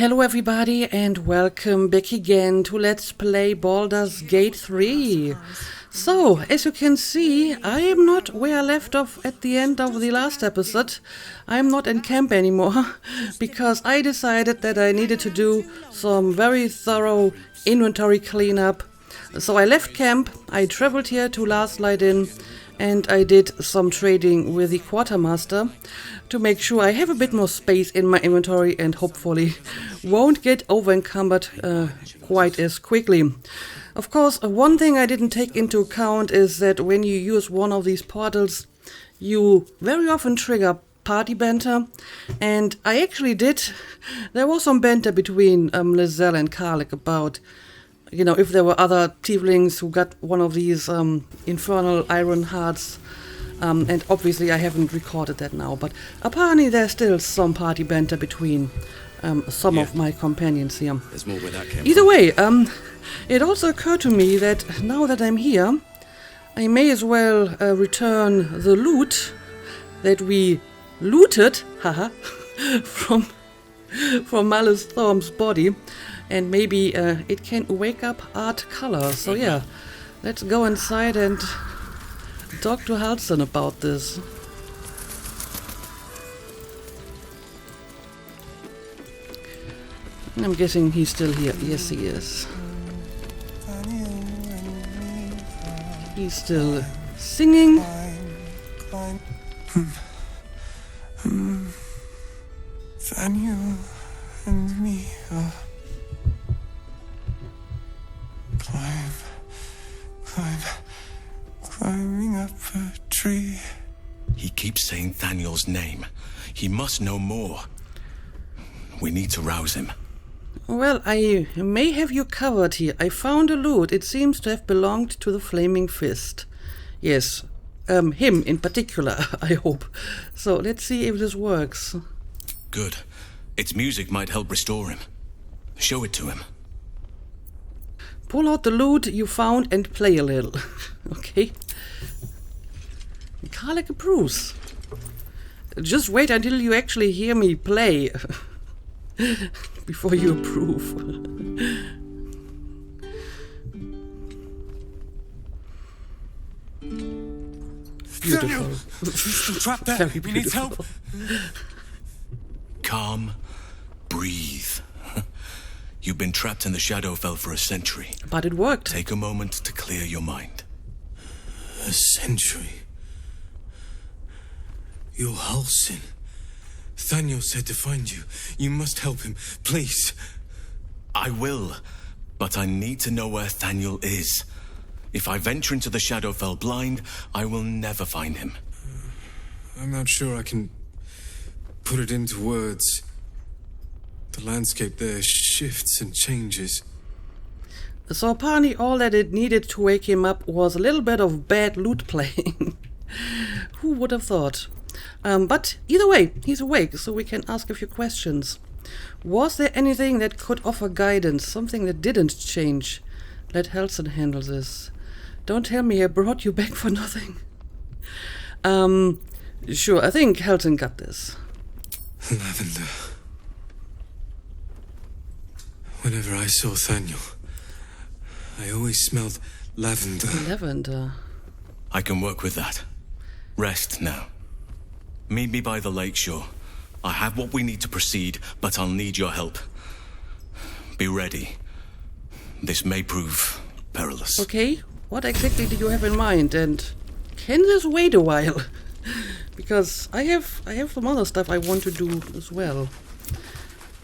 Hello everybody and welcome back again to Let's Play Baldur's Gate 3. So, as you can see, I am not where I left off at the end of the last episode. I'm not in camp anymore, because I decided that I needed to do some very thorough inventory cleanup. So I left camp, I traveled here to Last Light Inn, and I did some trading with the quartermaster to make sure I have a bit more space in my inventory and hopefully won't get over encumbered quite as quickly. Of course, one thing I didn't take into account is that when you use one of these portals, you very often trigger party banter, and I actually did. There was some banter between Lizelle and Cullagh about, you know, if there were other tieflings who got one of these infernal iron hearts, and obviously I haven't recorded that now, but apparently there's still some party banter between some of my companions here. There's more where that came Either from. way, it also occurred to me that now that I'm here, I may as well return the loot that we looted, haha, from Malice Thorm's body, and maybe it can wake up Art Cullagh. So yeah, let's go inside and talk to Halson about this. I'm guessing he's still here. Yes, he is. He's still singing. Daniel and me are climbing up a tree. He keeps saying Thaniel's name. He must know more. We need to rouse him. Well, I may have you covered here. I found a loot. It seems to have belonged to the Flaming Fist. Yes, him in particular, I hope. So let's see if this works. Good. Its music might help restore him. Show it to him. Pull out the loot you found and play a little. Okay. Cullagh approves. Just wait until you actually hear me play before you approve. Beautiful. Daniel! Still trapped there. Very He needs help. Calm. Breathe. You've been trapped in the Shadowfell for a century. But it worked. Take a moment to clear your mind. A century. You're Halsin. Thaniel said to find you. You must help him, please. I will, but I need to know where Thaniel is. If I venture into the Shadowfell blind, I will never find him. I'm not sure I can put it into words. The landscape there shifts and changes. So apparently all that it needed to wake him up was a little bit of bad loot playing. Who would have thought? But either way, he's awake, so we can ask a few questions. Was there anything that could offer guidance, something that didn't change? Let Halson handle this. Don't tell me I brought you back for nothing. Sure, I think Halson got this. Lavender. Whenever I saw Thaniel, I always smelled lavender. Lavender. I can work with that. Rest now. Meet me by the lakeshore. I have what we need to proceed, but I'll need your help. Be ready. This may prove perilous. Okay, what exactly do you have in mind, and can this wait a while? Because I have some other stuff I want to do as well.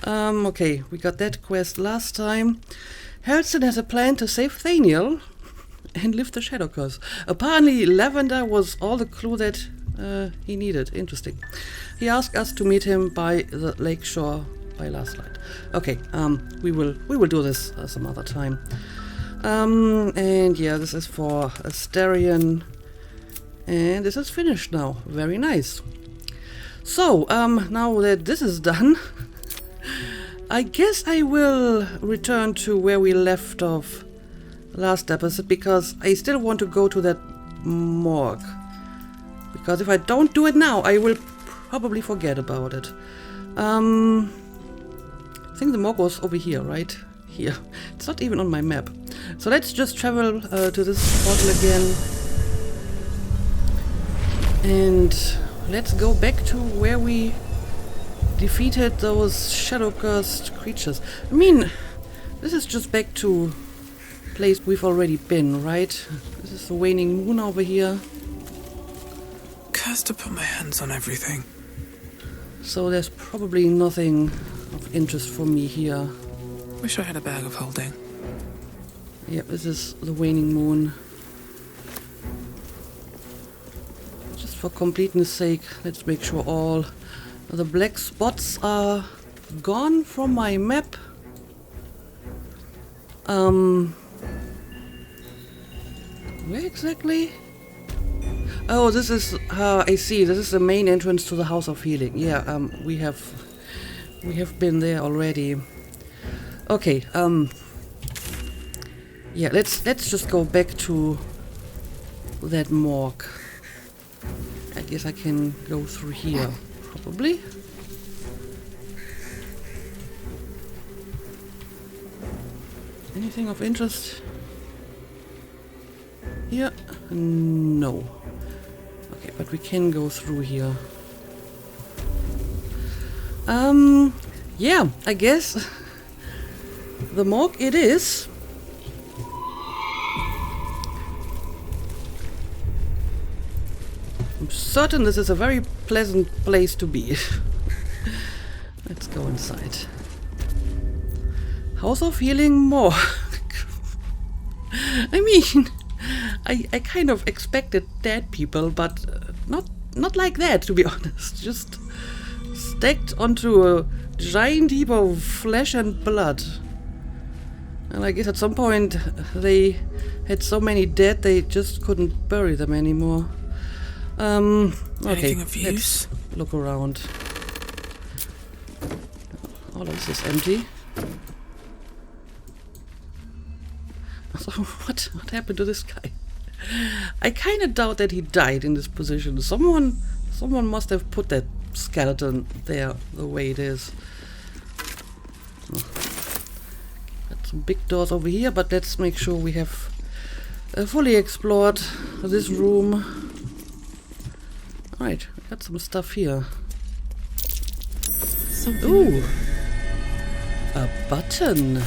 Okay, we got that quest last time. Halson has a plan to save Thaniel and lift the Shadow Curse. Apparently lavender was all the clue that he needed. Interesting. He asked us to meet him by the lakeshore by last light. Okay, we will do this some other time. And yeah, this is for Asterion. And this is finished now. Very nice. So, now that this is done, I guess I will return to where we left off last episode, because I still want to go to that morgue. Because if I don't do it now, I will probably forget about it. I think the morgue was over here, right? Here. It's not even on my map. So let's just travel to this portal again. And let's go back to where we defeated those shadow-cursed creatures. I mean, this is just back to place we've already been, right? This is the waning moon over here. Cursed to put my hands on everything. So there's probably nothing of interest for me here. Wish I had a bag of holding. Yep, this is the waning moon. Just for completeness sake, let's make sure all the black spots are gone from my map. Where exactly? Oh, this is, I see, this is the main entrance to the House of Healing. Yeah, we have been there already. Okay, yeah, let's just go back to that morgue. I guess I can go through here, probably. Anything of interest here? No. Okay, but we can go through here. Yeah, I guess the morgue it is. I'm certain this is a very pleasant place to be. Let's go inside. House of Healing Morgue. I mean, I kind of expected dead people, but not like that, to be honest. Just stacked onto a giant heap of flesh and blood. And I guess at some point they had so many dead they just couldn't bury them anymore. Okay, Anything of use? let's look around. All of this is empty. So what happened to this guy? I kind of doubt that he died in this position. Someone must have put that skeleton there the way it is. Got some big doors over here, but let's make sure we have fully explored this room. Alright, we got some stuff here. Ooh! A button!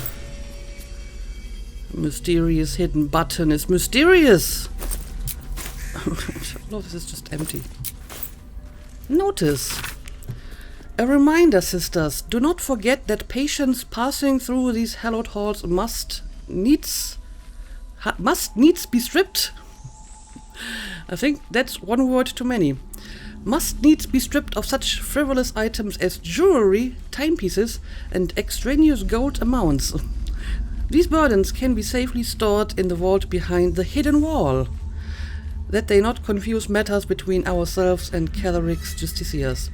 Mysterious hidden button is mysterious! No, this is just empty. Notice. A reminder, sisters. Do not forget that patients passing through these hallowed halls must needs be stripped. I think that's one word too many. Must needs be stripped of such frivolous items as jewelry, timepieces, and extraneous gold amounts. These burdens can be safely stored in the vault behind the hidden wall, that they not confuse matters between ourselves and Catheric's justiciars.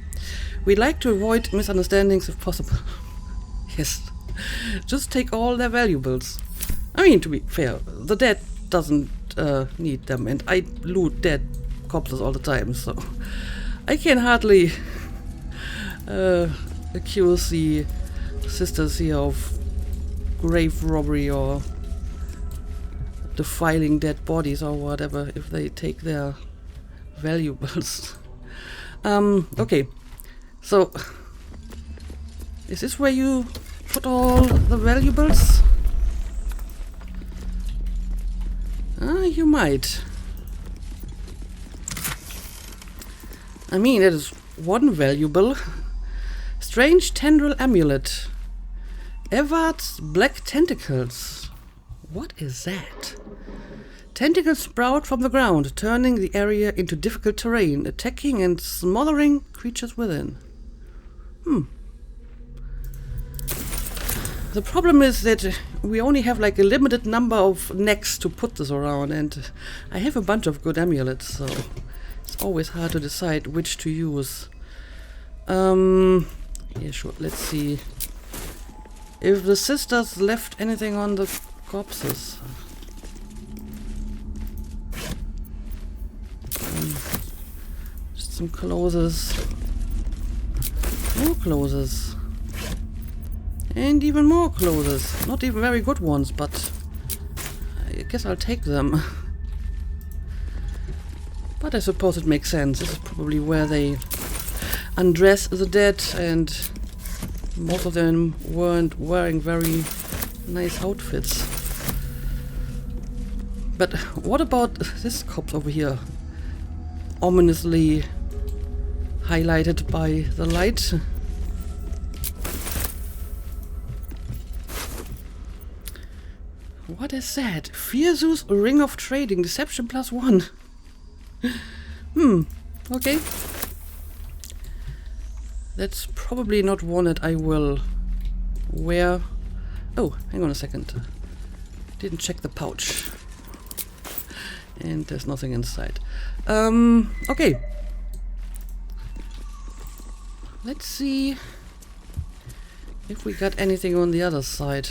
We like to avoid misunderstandings if possible. Yes, just take all their valuables. I mean, to be fair, the dead doesn't need them, and I loot dead corpses all the time, so I can hardly accuse the sisters here of grave robbery or defiling dead bodies or whatever if they take their valuables. Okay, so is this where you put all the valuables? You might. I mean, it is one valuable. Strange tendril amulet. Evard's black tentacles. What is that? Tentacles sprout from the ground, turning the area into difficult terrain, attacking and smothering creatures within. The problem is that we only have like a limited number of necks to put this around, and I have a bunch of good amulets, so it's always hard to decide which to use. Yeah, sure, let's see if the sisters left anything on the corpses. Just some clothes. More clothes. And even more clothes. Not even very good ones, but I guess I'll take them. But I suppose it makes sense. This is probably where they undress the dead, and most of them weren't wearing very nice outfits. But what about this corpse over here? Ominously highlighted by the light. What is that? Fierce's Ring of Trading, Deception +1. Okay. That's probably not one that I will wear. Oh, hang on a second. Didn't check the pouch. And there's nothing inside. Okay. Let's see if we got anything on the other side.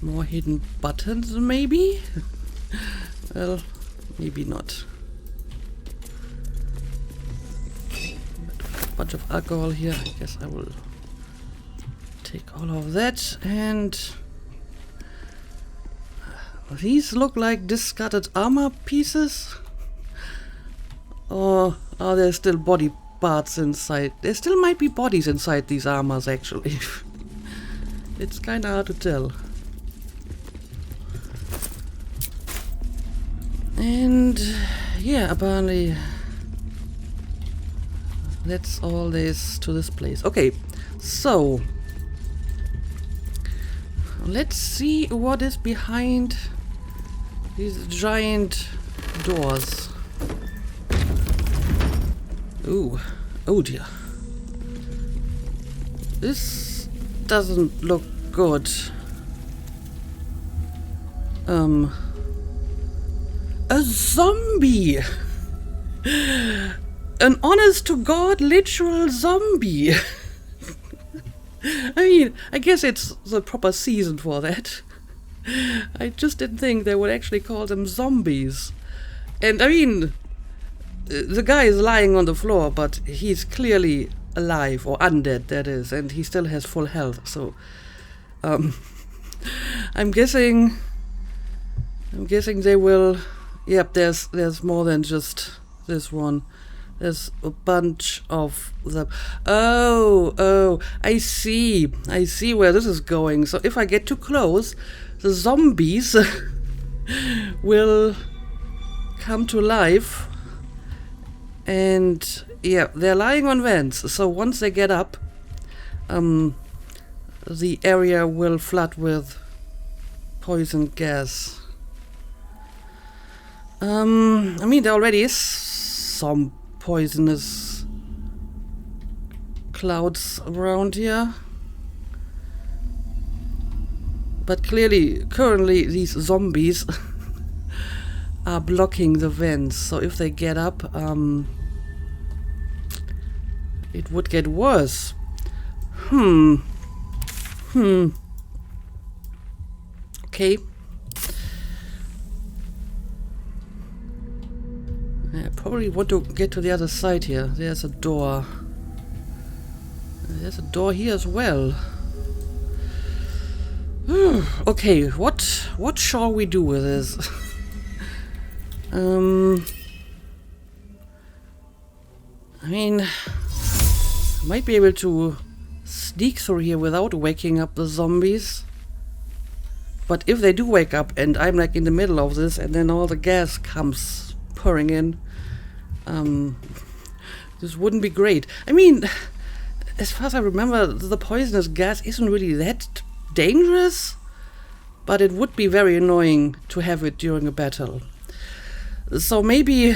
More hidden buttons, maybe? Well, maybe not. A bunch of alcohol here. I guess I will take all of that. And these look like discarded armor pieces. Or are there still body parts inside? There still might be bodies inside these armors, actually. It's kind of hard to tell. And yeah, apparently that's all there is to this place. Okay, so let's see what is behind these giant doors. Ooh, oh dear. This doesn't look good. A zombie! An honest-to-God literal zombie! I mean, I guess it's the proper season for that. I just didn't think they would actually call them zombies. And I mean, the guy is lying on the floor, but he's clearly alive, or undead, that is, and he still has full health, so... I'm guessing they will... Yep, there's more than just this one. There's a bunch of them. Oh, I see where this is going. So if I get too close, the zombies will come to life. And yeah, they're lying on vents. So once they get up, the area will flood with poison gas. I mean, there already is some poisonous clouds around here. But currently, these zombies are blocking the vents. So if they get up, it would get worse. Okay. I probably want to get to the other side here. There's a door. There's a door here as well. Okay, what shall we do with this? I mean, I might be able to sneak through here without waking up the zombies. But if they do wake up and I'm like in the middle of this and then all the gas comes pouring in, this wouldn't be great. I mean, as far as I remember, the poisonous gas isn't really that dangerous, but it would be very annoying to have it during a battle. So maybe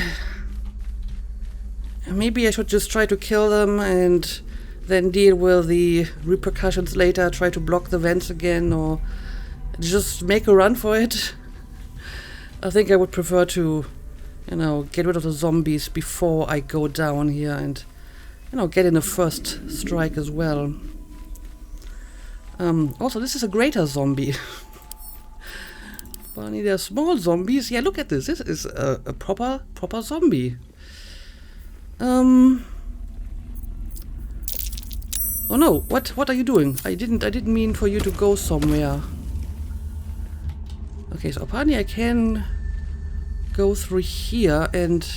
I should just try to kill them and then deal with the repercussions later, try to block the vents again, or just make a run for it. I think I would prefer to, get rid of the zombies before I go down here and, get in a first strike as well. Also, this is a greater zombie. Barney, they're small zombies. Yeah, look at this. This is a proper zombie. Oh no, what are you doing? I didn't mean for you to go somewhere. Okay, so apparently I can go through here and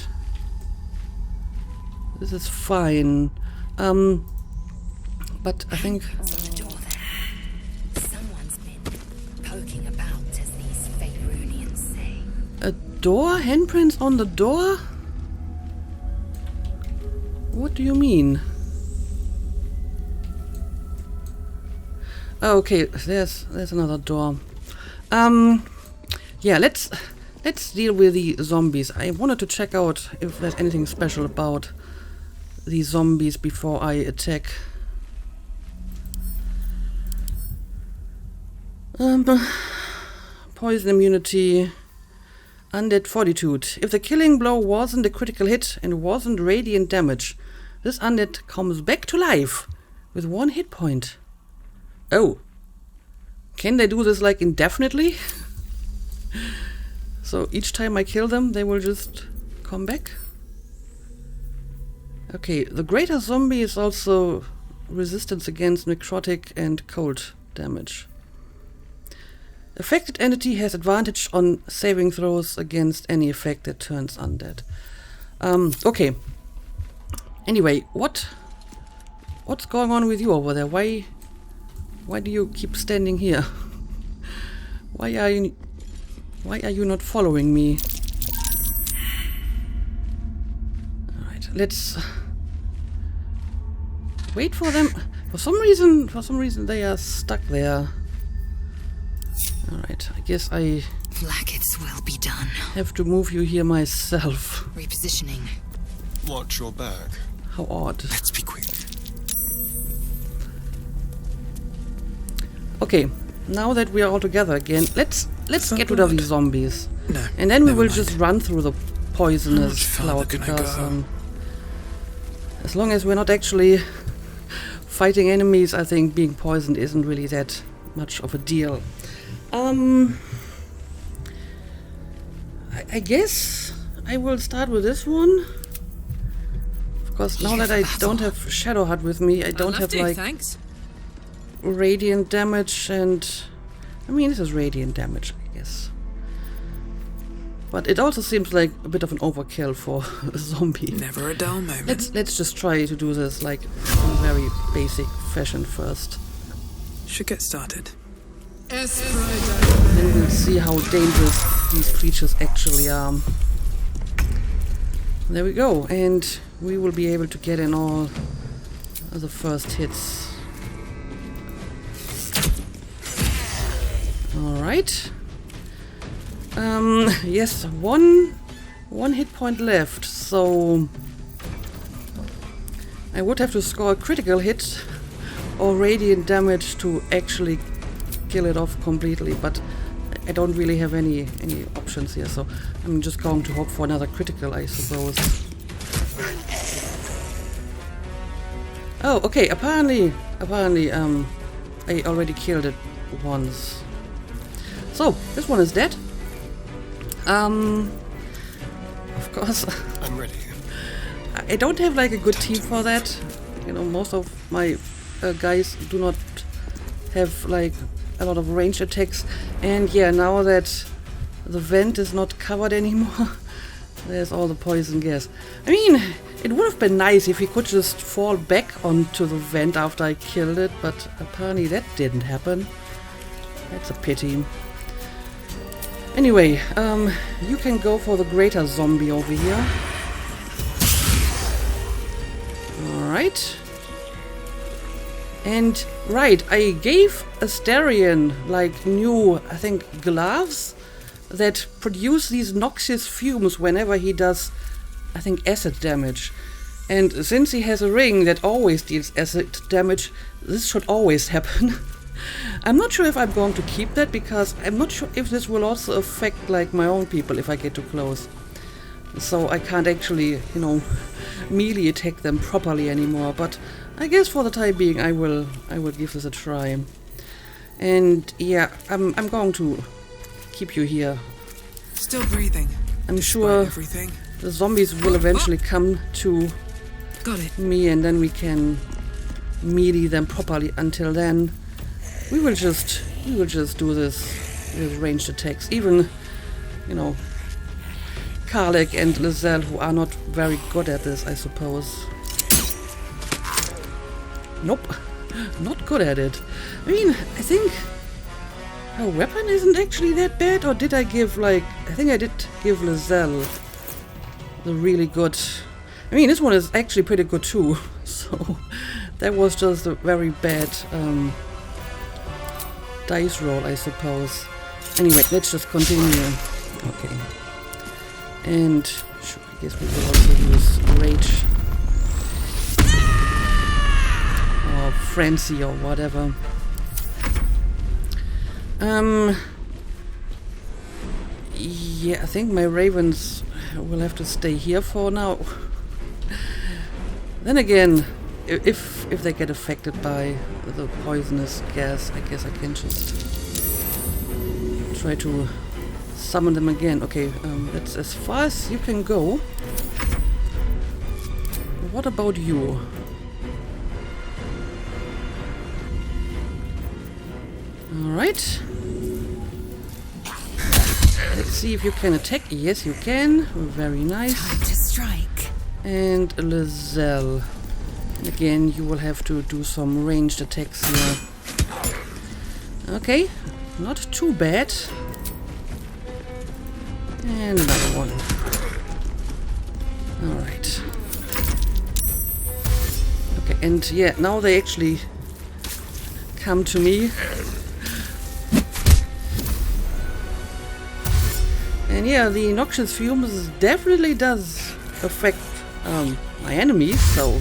this is fine. But I think Someone's been poking about, as these Faerunians say. a door? Handprints on the door? What do you mean? Oh, okay, there's another door. Yeah, let's deal with the zombies. I wanted to check out if there's anything special about the zombies before I attack. Poison immunity, undead fortitude. If the killing blow wasn't a critical hit and wasn't radiant damage, this undead comes back to life with 1 hit point. Oh. Can they do this like indefinitely? So each time I kill them, they will just come back? Okay, the greater zombie is also resistance against necrotic and cold damage. Affected entity has advantage on saving throws against any effect that turns undead. Okay. Anyway, what's going on with you over there? Why do you keep standing here? Why are you not following me? Alright, let's wait for them. For some reason they are stuck there. Alright, I guess I Blackets will be done. have to move you here myself. Repositioning. Watch your back. How odd. Let's be quick. Okay, now that we are all together again, let's get rid of these zombies. No. And then we never will mind. just run through the poisonous How much cloud further can I because go? as long as we're not actually fighting enemies, I think being poisoned isn't really that much of a deal. I guess I will start with this one. Of course, now that I don't have Shadowheart with me, I don't have like thanks. radiant damage, and I mean this is radiant damage, I guess. But it also seems like a bit of an overkill for a zombie. Never a dull moment. Let's just try to do this like in a very basic fashion first. Should get started. Then we'll see how dangerous these creatures actually are. There we go, and we will be able to get in all the first hits. Alright. Yes, one hit point left, so I would have to score a critical hit or radiant damage to actually kill it off completely, but I don't really have any options here, so I'm just going to hope for another critical, I suppose. Oh, okay, apparently, I already killed it once. So, this one is dead. Of course. I'm ready. I don't have like a good team for that. You know, most of my guys do not have like a lot of range attacks. And yeah, now that the vent is not covered anymore, there's all the poison gas. I mean, it would have been nice if he could just fall back onto the vent after I killed it, but apparently that didn't happen. That's a pity. Anyway, you can go for the greater zombie over here. Alright. And, right, I gave Astarion, like, new, I think, gloves that produce these noxious fumes whenever he does, I think, acid damage. And since he has a ring that always deals acid damage, this should always happen. I'm not sure if I'm going to keep that, because I'm not sure if this will also affect, like, my own people if I get too close. So I can't actually, you know, melee attack them properly anymore, but I guess for the time being I will give this a try. And yeah, I'm going to keep you here. Still breathing. I'm despite sure everything. the zombies will eventually come to Got it. me, and then we can melee them properly. Until then, we will just do this with ranged attacks. Even, you know, Cullagh and Lizelle, who are not very good at this, I suppose. Nope, not good at it. I mean, I think her weapon isn't actually that bad, or did I give, like, I think I did give Lizelle the really good. I mean, this one is actually pretty good too, so that was just a very bad dice roll, I suppose. Anyway, let's just continue. Okay. And sure, I guess we will also use Rage. Or Frenzy or whatever. Yeah, I think my ravens will have to stay here for now. Then again, if they get affected by the poisonous gas, I guess I can just try to summon them again. Okay, that's as far as you can go. What about you? Alright. Let's see if you can attack. Yes, you can. Very nice. Time to strike. And Lizelle. Again, you will have to do some ranged attacks here. Okay, not too bad. And another one. Alright. Okay, and yeah, now they actually come to me. And yeah, the noxious fumes definitely does affect my enemies, so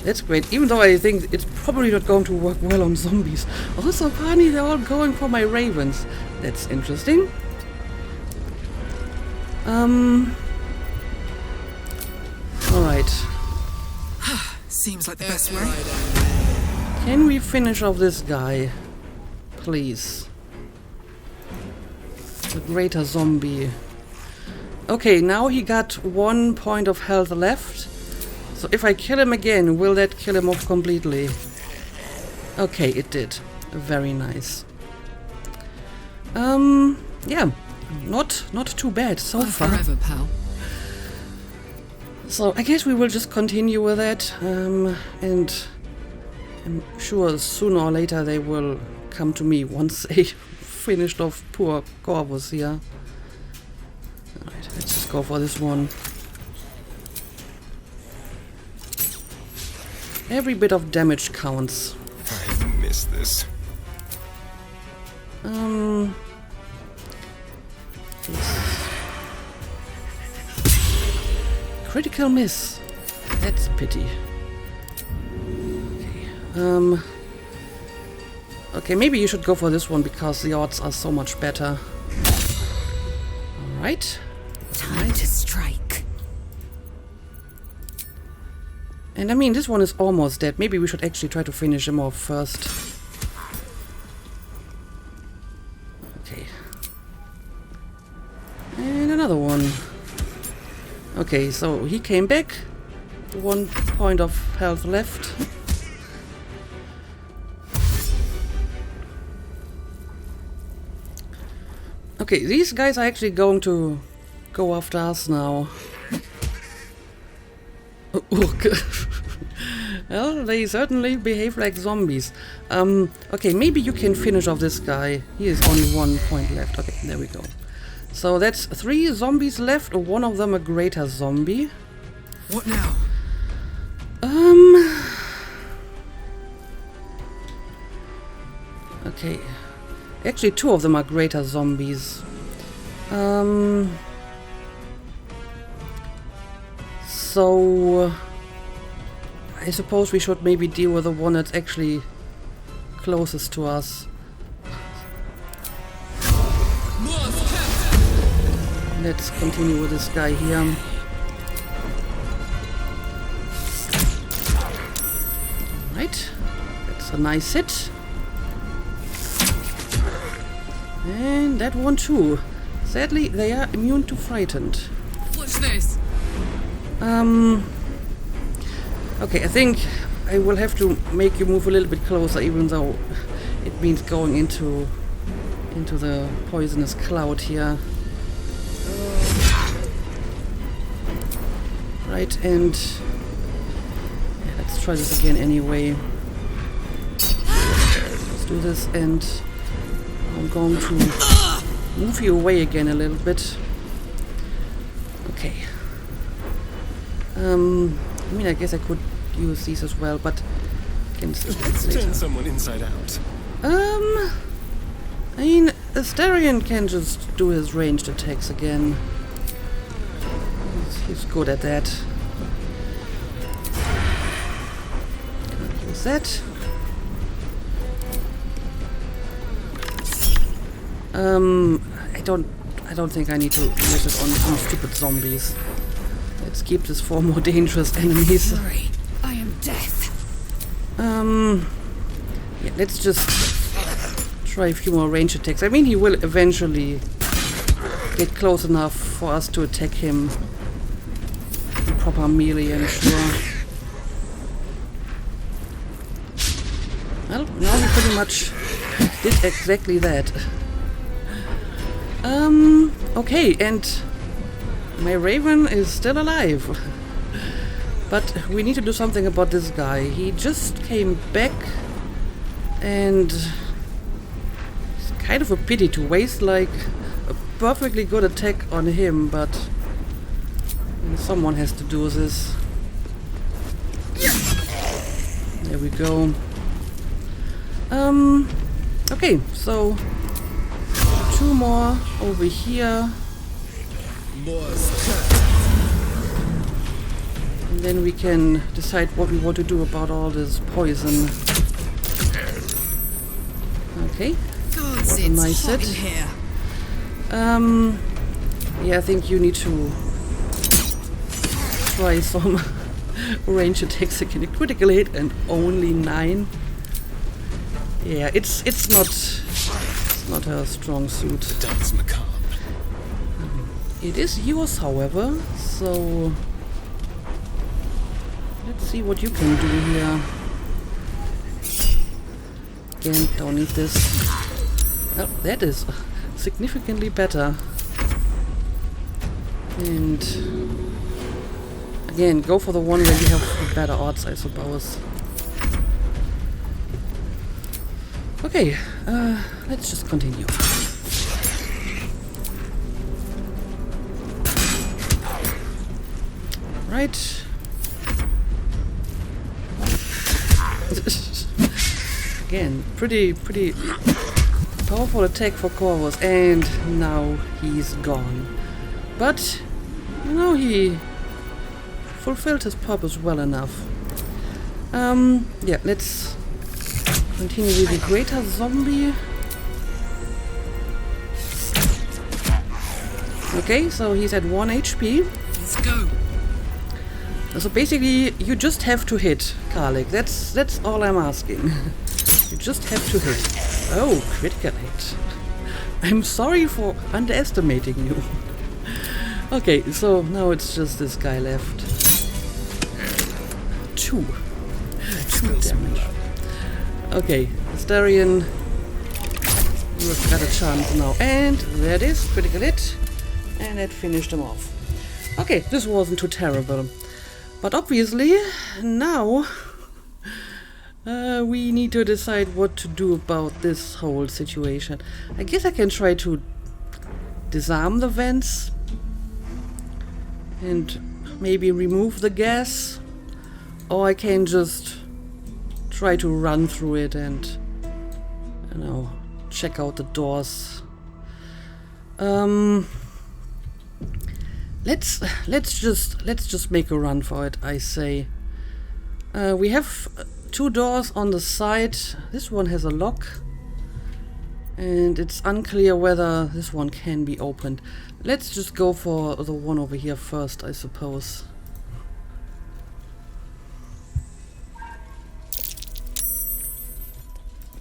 that's great. Even though I think it's probably not going to work well on zombies. Also, apparently they're all going for my ravens. That's interesting. Alright. Seems like the best way. Can we finish off this guy? Please. The greater zombie. Okay, now he got 1 point of health left. So if I kill him again, will that kill him off completely? Okay, it did. Very nice. Yeah, not too bad so far. Forever, pal. So I guess we will just continue with that, and I'm sure sooner or later they will come to me once they finished off poor Corvus here. Alright, let's just go for this one. Every bit of damage counts. I miss this. Critical miss. That's a pity. Okay. Okay, maybe you should go for this one because the odds are so much better. Alright. Time to strike. And I mean, this one is almost dead. Maybe we should actually try to finish him off first. Okay. And another one. Okay, so he came back. 1 point of health left. Okay, these guys are actually going to go after us now. Well, they certainly behave like zombies. Okay, maybe you can finish off this guy. He has only 1 point left. Okay, there we go. So that's 3 zombies left, one of them a greater zombie. What now? Okay. Actually, 2 of them are greater zombies. So I suppose we should maybe deal with the one that's actually closest to us. Let's continue with this guy here. Right, that's a nice hit. And that one too. Sadly, they are immune to frightened. What's this? Okay, I think I will have to make you move a little bit closer, even though it means going into the poisonous cloud here. Right, and yeah, let's try this again anyway. Let's do this, and I'm going to move you away again a little bit. Okay. I mean, I guess I could use these as well, but I can still Let's turn someone inside out. I mean, Astarion can just do his ranged attacks again. He's good at that. Can't use that. I don't think I need to use it on some stupid zombies. Let's keep this for more dangerous enemies. Sorry, I am death. Yeah, let's just try a few more range attacks. I mean, he will eventually get close enough for us to attack him in proper melee, I'm sure. Well, now he pretty much did exactly that. Okay, and my raven is still alive. But we need to do something about this guy. He just came back, and it's kind of a pity to waste like a perfectly good attack on him, but someone has to do this. There we go. Okay, so 2 more over here. And then we can decide what we want to do about all this poison. Okay. God, What a it's nice hot hit. in here. Yeah, I think you need to try some range attacks again. A critical hit and only 9. Yeah, it's not her strong suit. Dance macabre. It is yours, however, so let's see what you can do here. Again, don't need this. Oh, that is significantly better. And again, go for the one where you have better odds, I suppose. Okay, let's just continue. Right. Again, pretty powerful attack for Corvus, and now he's gone. But, you know, he fulfilled his purpose well enough. Yeah, let's continue with the greater zombie. Okay, so he's at 1 HP. Let's go. So basically, you just have to hit, Cullagh. That's all I'm asking. You just have to hit. Oh, critical hit. I'm sorry for underestimating you. Okay, so now it's just this guy left. 2 damage. Okay, Astarion, you've got a chance now. And there it is, critical hit. And that finished him off. Okay, this wasn't too terrible. But obviously, now we need to decide what to do about this whole situation. I guess I can try to disarm the vents and maybe remove the gas, or I can just try to run through it and, you know, check out the doors. Let's just make a run for it, I say. We have 2 doors on the side. This one has a lock, and it's unclear whether this one can be opened. Let's just go for the one over here first, I suppose.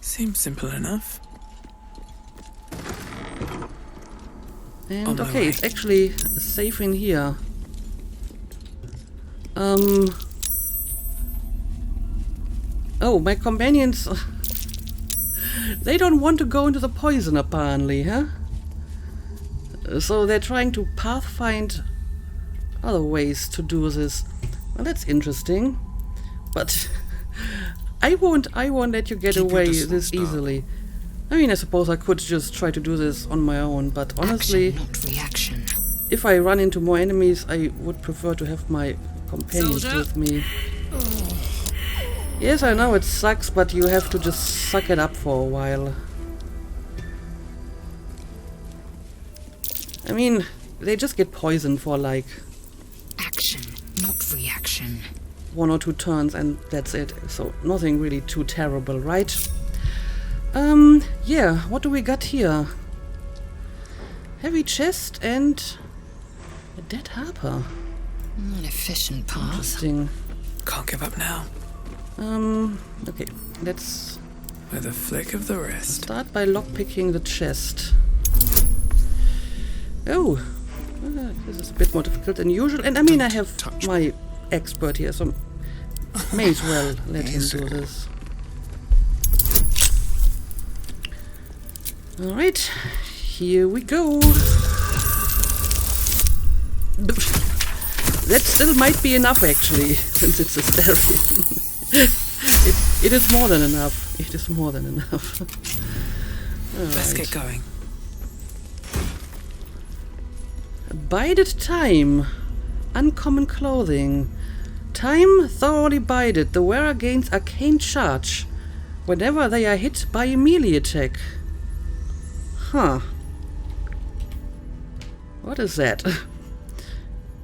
Seems simple enough. And okay, it's actually safe in here. Oh, my companions... they don't want to go into the poison, apparently, huh? So they're trying to pathfind other ways to do this. Well, that's interesting. But I won't let you get away this easily. I mean, I suppose I could just try to do this on my own, but honestly, Action, not reaction. if I run into more enemies, I would prefer to have my companions Soldier. with me. Yes, I know it sucks, but you have to just suck it up for a while. I mean, they just get poisoned for like Action, not reaction. 1 or 2 turns and that's it. So nothing really too terrible, right? Yeah, what do we got here? Heavy chest and a dead harper. An efficient path. Interesting. Can't give up now. Okay, let's With a flick of the wrist. start by lockpicking the chest. Oh, this is a bit more difficult than usual. And I mean, I have my expert here, so may as well let him do this. Alright, here we go. That still might be enough, actually, since it's a stereo. It is more than enough. It is more than enough. Let's get going. Bided time. Uncommon clothing. Time thoroughly bided. The wearer gains arcane charge whenever they are hit by a melee attack. Huh. What is that?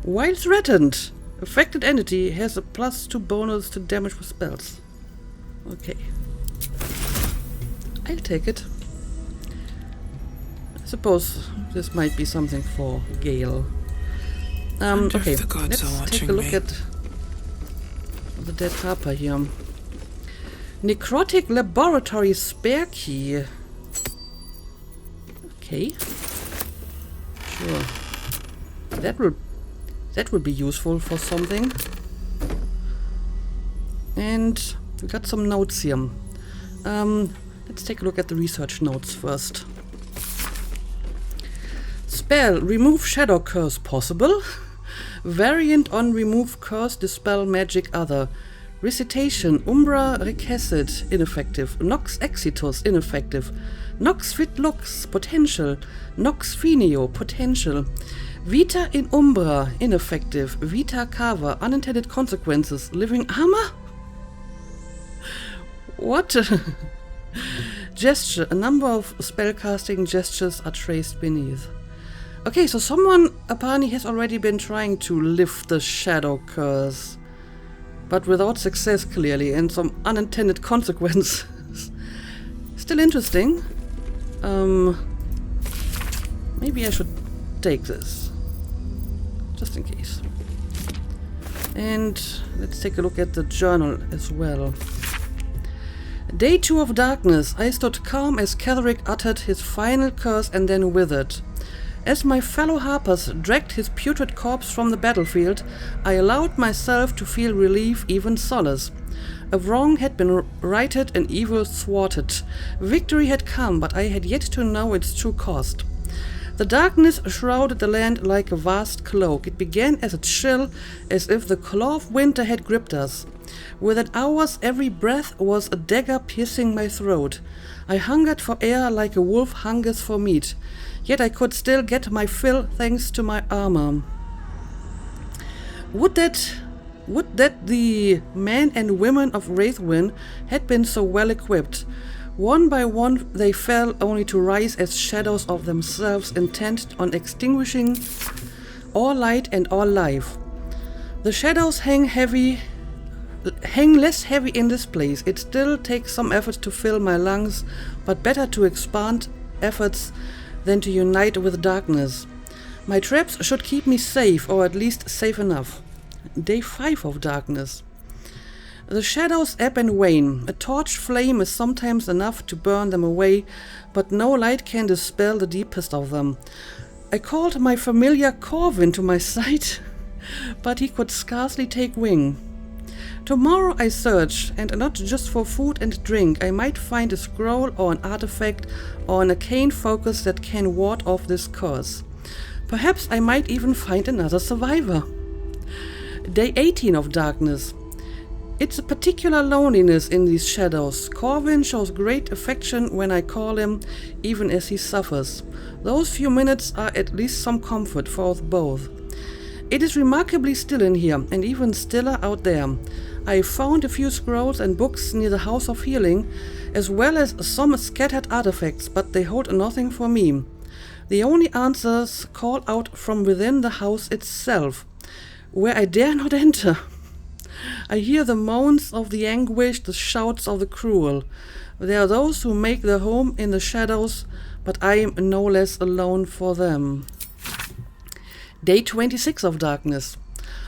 While threatened, affected entity has a +2 bonus to damage with spells. Okay. I'll take it. I suppose this might be something for Gale. Wonder if Okay, the gods let's are take a watching look me. at the dead harper here. Necrotic laboratory spare key. Okay. Sure. That will be useful for something. And we got some notes here. Let's take a look at the research notes first. Spell, remove shadow curse possible. Variant on remove curse, dispel magic other. Recitation, Umbra recessit, ineffective. Nox exitus, ineffective. Nox fit lux, potential. Nox finio, potential. Vita in Umbra, ineffective. Vita cava, unintended consequences. Living armor? What? Gesture, a number of spellcasting gestures are traced beneath. Okay, so someone apparently has already been trying to lift the shadow curse, but without success clearly, and some unintended consequences. Still interesting. Maybe I should take this, just in case. And let's take a look at the journal as well. Day 2 of darkness. I stood calm as Ketheric uttered his final curse and then withered. As my fellow harpers dragged his putrid corpse from the battlefield, I allowed myself to feel relief, even solace. A wrong had been righted and evil thwarted. Victory had come, but I had yet to know its true cost. The darkness shrouded the land like a vast cloak. It began as a chill, as if the claw of winter had gripped us. Within hours, every breath was a dagger piercing my throat. I hungered for air like a wolf hungers for meat. Yet I could still get my fill thanks to my armor. Would that the men and women of Wraithwyn had been so well equipped. One by one they fell, only to rise as shadows of themselves, intent on extinguishing all light and all life. The shadows hang less heavy in this place. It still takes some effort to fill my lungs, but better to expand efforts than to unite with darkness. My traps should keep me safe, or at least safe enough. Day 5 of darkness. The shadows ebb and wane. A torch flame is sometimes enough to burn them away, but no light can dispel the deepest of them. I called my familiar Corvin to my side, but he could scarcely take wing. Tomorrow I search, and not just for food and drink. I might find a scroll or an artifact or an arcane focus that can ward off this curse. Perhaps I might even find another survivor. Day 18 of darkness. It's a particular loneliness in these shadows. Corvin shows great affection when I call him, even as he suffers. Those few minutes are at least some comfort for us both. It is remarkably still in here, and even stiller out there. I found a few scrolls and books near the House of Healing, as well as some scattered artifacts, but they hold nothing for me. The only answers call out from within the house itself, where I dare not enter. I hear the moans of the anguish, the shouts of the cruel. There are those who make their home in the shadows, but I am no less alone for them. Day 26 of darkness.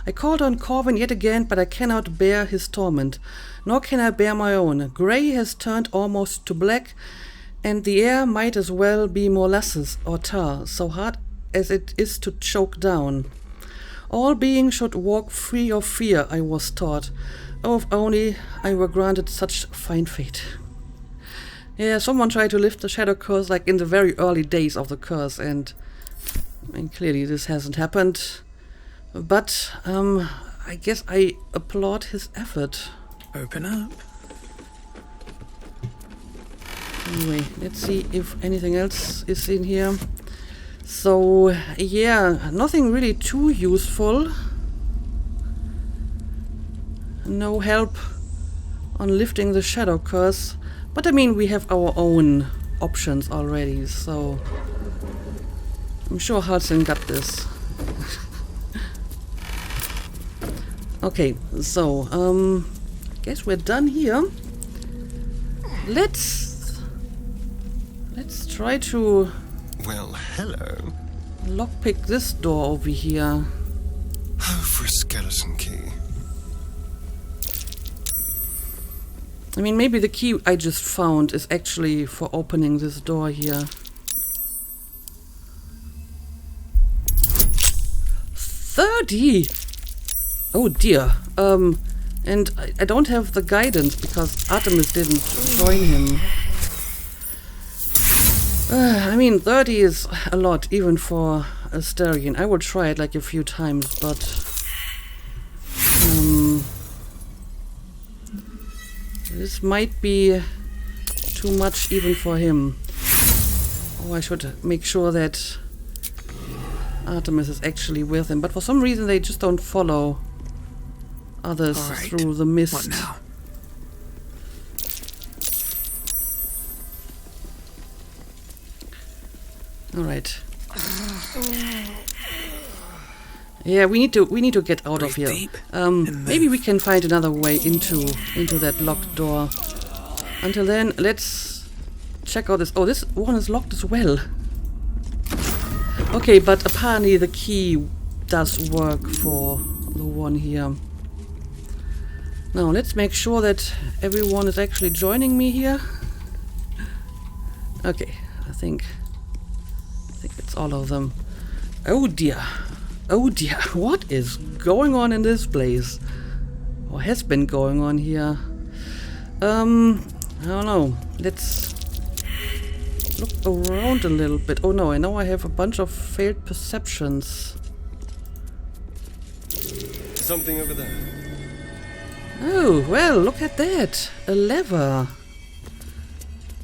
I called on Corvin yet again, but I cannot bear his torment, nor can I bear my own. Grey has turned almost to black, and the air might as well be molasses or tar, so hard as it is to choke down. All beings should walk free of fear, I was taught. Oh, if only I were granted such fine fate. Yeah, someone tried to lift the shadow curse like in the very early days of the curse, and clearly this hasn't happened. But I guess I applaud his effort. Open up. Anyway, let's see if anything else is in here. So, yeah, nothing really too useful. No help on lifting the shadow curse. But I mean, we have our own options already, so I'm sure Halsin got this. Okay, so, guess we're done here. Let's try to... Well, hello. lockpick this door over here. Oh, for a skeleton key. I mean, maybe the key I just found is actually for opening this door here. 30! Oh dear. And I don't have the guidance because Artemis didn't join him. I mean, 30 is a lot, even for a Styrian. I will try it like a few times, but... this might be too much even for him. Oh, I should make sure that Artemis is actually with him. But for some reason they just don't follow others through the mist. What now? Alright. Yeah, we need to get out of here. Maybe we can find another way into that locked door. Until then, let's check out this. Oh, this one is locked as well. Okay, but apparently the key does work for the one here. Now let's make sure that everyone is actually joining me here. Okay, I think it's all of them. Oh dear. Oh dear, what is going on in this place? Or has been going on here? I don't know. Let's look around a little bit. Oh no, I know I have a bunch of failed perceptions. Something over there. Oh, well, look at that. A lever.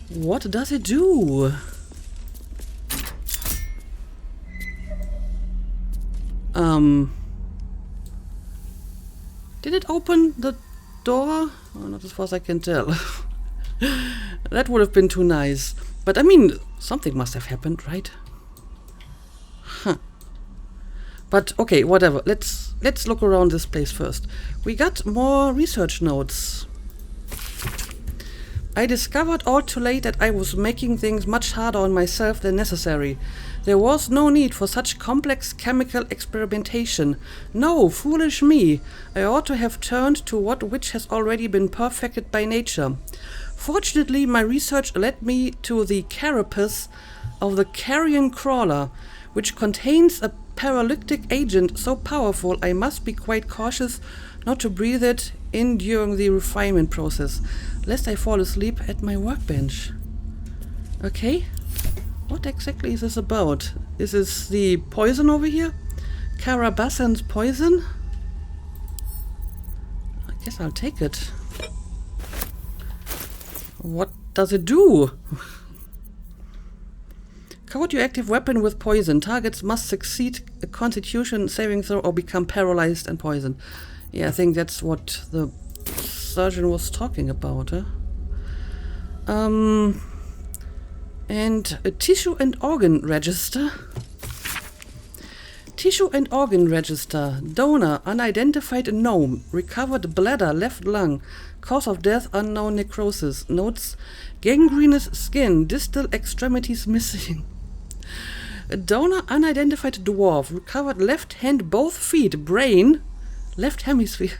What does it do? Did it open the door? Oh, not as far as I can tell. That would have been too nice. But I mean, something must have happened, right? Huh. But okay, whatever. Let's look around this place first. We got more research notes. I discovered all too late that I was making things much harder on myself than necessary. There was no need for such complex chemical experimentation. No, foolish me. I ought to have turned to which has already been perfected by nature. Fortunately, my research led me to the carapace of the carrion crawler, which contains a paralytic agent so powerful I must be quite cautious not to breathe it in during the refinement process, lest I fall asleep at my workbench. Okay, what exactly is this about? Is this the poison over here? Karabasan's poison? I guess I'll take it. What does it do? Radioactive weapon with poison. Targets must succeed a constitution saving throw or become paralyzed and poisoned. Yeah, I think that's what the surgeon was talking about. And a tissue and organ register. Tissue and organ register. Donor, unidentified gnome. Recovered bladder, left lung. Cause of death, unknown necrosis. Notes, gangrenous skin, distal extremities missing. A donor, unidentified dwarf. Recovered left hand, both feet, brain, left hemisphere.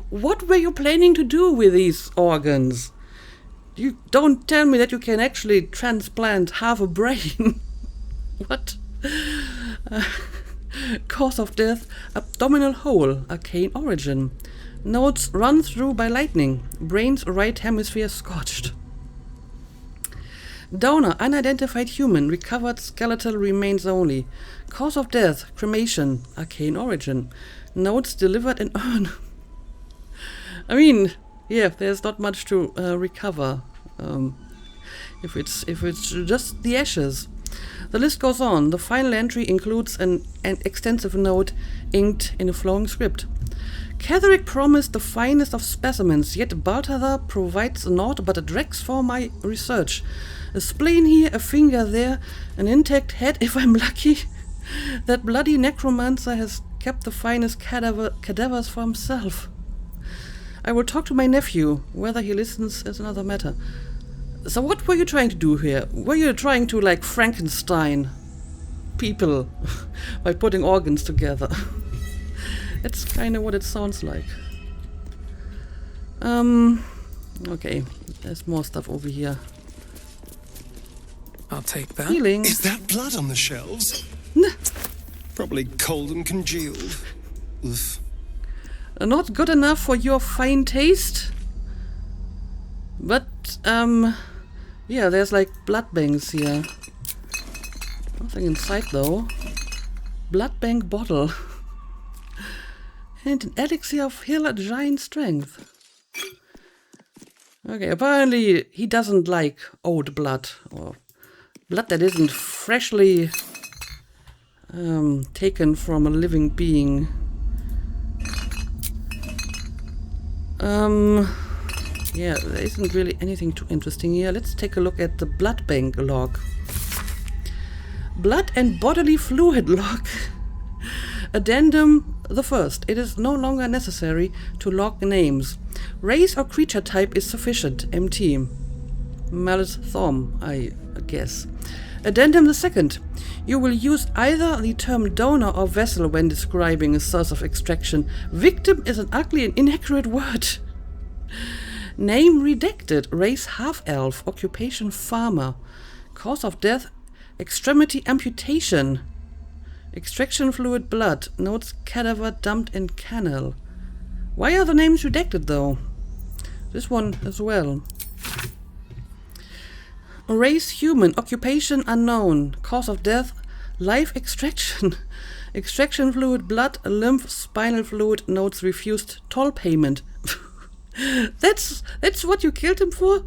What were you planning to do with these organs? You don't tell me that you can actually transplant half a brain. What? Cause of death, abdominal hole, arcane origin. Notes, run through by lightning. Brain's right hemisphere scorched. Donor, unidentified human. Recovered skeletal remains only. Cause of death, cremation, arcane origin. Notes, delivered in urn. I mean, yeah, there's not much to recover. If it's just the ashes. The list goes on. The final entry includes an extensive note inked in a flowing script. Catherick promised the finest of specimens, yet Baldur provides naught but a dregs for my research. A spleen here, a finger there, an intact head if I'm lucky. That bloody necromancer has kept the finest cadavers for himself. I will talk to my nephew. Whether he listens is another matter. So what were you trying to do here? Were you trying to, like, Frankenstein people by putting organs together? That's kind of what it sounds like. Okay, there's more stuff over here. I'll take that. Healing. Is that blood on the shelves? Probably cold and congealed. Oof. Not good enough for your fine taste. But, yeah, there's like blood banks here. Nothing inside though. Blood bank bottle. And an elixir of healer giant strength. Okay, apparently he doesn't like old blood, or blood that isn't freshly taken from a living being. Yeah, there isn't really anything too interesting here. Let's take a look at the blood bank log. Blood and bodily fluid log. Addendum the first. It is no longer necessary to log names. Race or creature type is sufficient. MT. Malice Thorm, I guess. Addendum the second. You will use either the term donor or vessel when describing a source of extraction. Victim is an ugly and inaccurate word. Name redacted. Race half-elf. Occupation farmer. Cause of death extremity amputation. Extraction fluid blood. Notes cadaver dumped in canal. Why are the names redacted though? This one as well. Race human. Occupation unknown. Cause of death life extraction. Extraction fluid blood. Lymph spinal fluid. Notes refused toll payment. That's what you killed him for?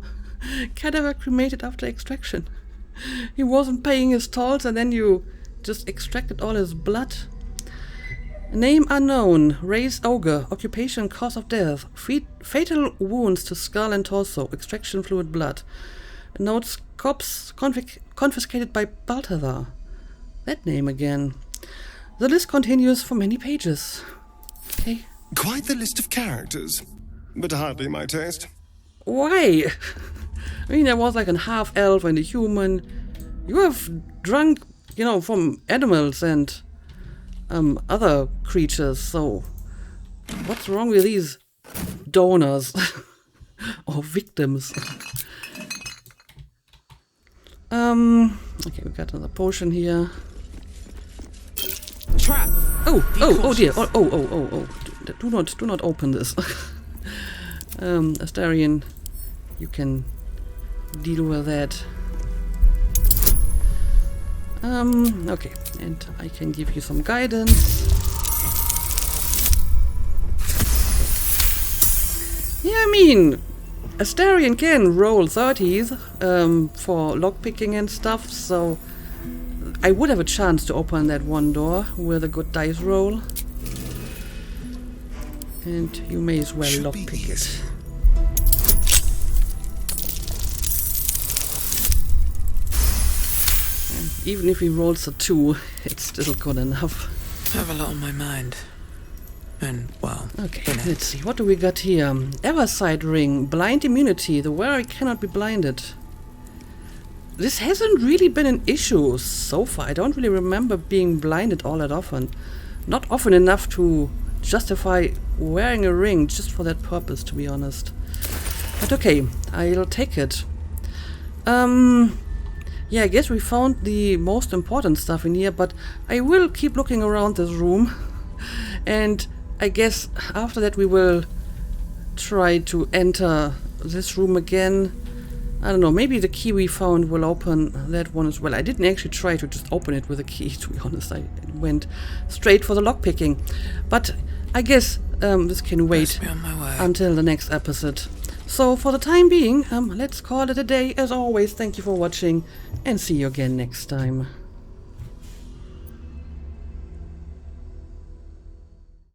Cadaver cremated after extraction. He wasn't paying his tolls and then you just extracted all his blood. Name unknown. Race ogre. Occupation cause of death. Fatal wounds to skull and torso. Extraction fluid blood. Notes corpse confiscated by Baldur. That name again. The list continues for many pages. Okay. Quite the list of characters, but hardly my taste. Why? I mean, there was like a half-elf and a human. You have drunk, you know, from animals and other creatures, so what's wrong with these donors or victims? Okay, we got another potion here. Trap. Oh dear. Oh. do not open this. Astarion, you can deal with that. Okay, and I can give you some guidance. Yeah, I mean, Astarion can roll 30s for lockpicking and stuff, so I would have a chance to open that one door with a good dice roll. And you may as well lockpick it. And even if he rolls a 2, it's still good enough. I have a lot on my mind. And, well, okay, let's see. What do we got here? Everside ring. Blind immunity. The wearer cannot be blinded. This hasn't really been an issue so far. I don't really remember being blinded all that often. Not often enough to justify wearing a ring just for that purpose, to be honest. But okay, I'll take it. Yeah, I guess we found the most important stuff in here, but I will keep looking around this room. And I guess after that we will try to enter this room again. I don't know, maybe the key we found will open that one as well. I didn't actually try to just open it with a key, to be honest. I went straight for the lockpicking. But I guess this can wait until the next episode. So for the time being, let's call it a day. As always, thank you for watching and see you again next time.